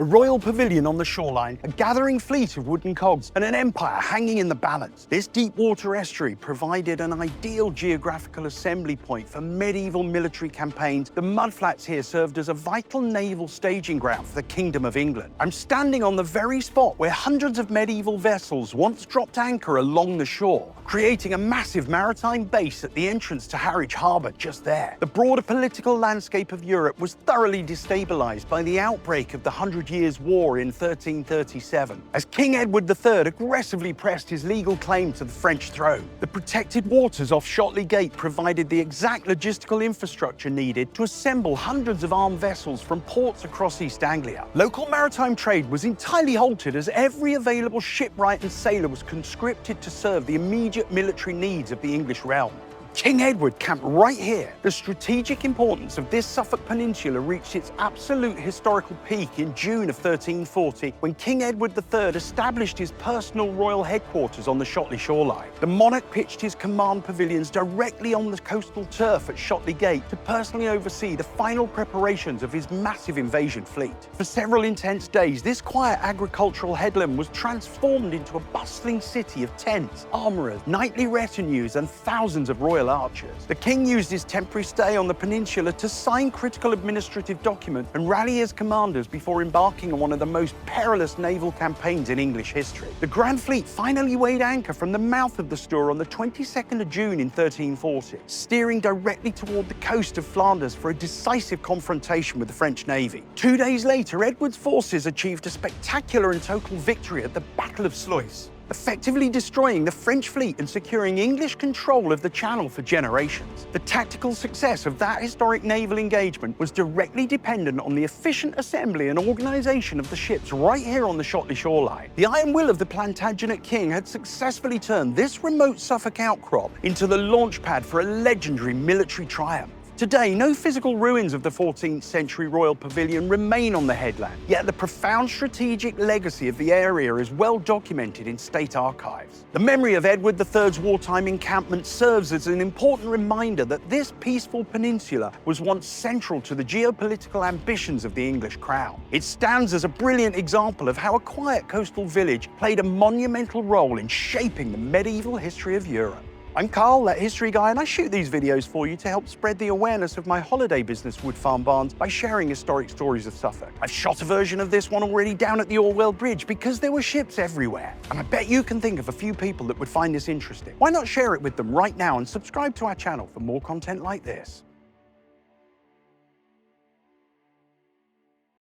A royal pavilion on the shoreline, a gathering fleet of wooden cogs, and an empire hanging in the balance. This deep water estuary provided an ideal geographical assembly point for medieval military campaigns. The mudflats here served as a vital naval staging ground for the Kingdom of England. I'm standing on the very spot where hundreds of medieval vessels once dropped anchor along the shore, creating a massive maritime base at the entrance to Harwich harbour just there. The broader political landscape of Europe was thoroughly destabilised by the outbreak of the 100 Years' War in 1337, as King Edward III aggressively pressed his legal claim to the French throne. The protected waters off Shotley Gate provided the exact logistical infrastructure needed to assemble hundreds of armed vessels from ports across East Anglia. Local maritime trade was entirely halted as every available shipwright and sailor was conscripted to serve the immediate military needs of the English realm. King Edward camped right here. The strategic importance of this Suffolk peninsula reached its absolute historical peak in June of 1340, when King Edward III established his personal royal headquarters on the Shotley shoreline. The monarch pitched his command pavilions directly on the coastal turf at Shotley Gate to personally oversee the final preparations of his massive invasion fleet. For several intense days, this quiet agricultural headland was transformed into a bustling city of tents, armourers, knightly retinues, and thousands of royal archers. The king used his temporary stay on the peninsula to sign critical administrative documents and rally his commanders before embarking on one of the most perilous naval campaigns in English history. The Grand Fleet finally weighed anchor from the mouth of the Stour on the 22nd of June in 1340, steering directly toward the coast of Flanders for a decisive confrontation with the French Navy. 2 days later, Edward's forces achieved a spectacular and total victory at the Battle of Sluys, effectively destroying the French fleet and securing English control of the Channel for generations. The tactical success of that historic naval engagement was directly dependent on the efficient assembly and organisation of the ships right here on the Shotley shoreline. The iron will of the Plantagenet king had successfully turned this remote Suffolk outcrop into the launch pad for a legendary military triumph. Today, no physical ruins of the 14th century royal pavilion remain on the headland, yet the profound strategic legacy of the area is well documented in state archives. The memory of Edward III's wartime encampment serves as an important reminder that this peaceful peninsula was once central to the geopolitical ambitions of the English crown. It stands as a brilliant example of how a quiet coastal village played a monumental role in shaping the medieval history of Europe. I'm Carl, that history guy, and I shoot these videos for you to help spread the awareness of my holiday business, Woodfarm Barns, by sharing historic stories of Suffolk. I've shot a version of this one already down at the Orwell Bridge because there were ships everywhere. And I bet you can think of a few people that would find this interesting. Why not share it with them right now and subscribe to our channel for more content like this?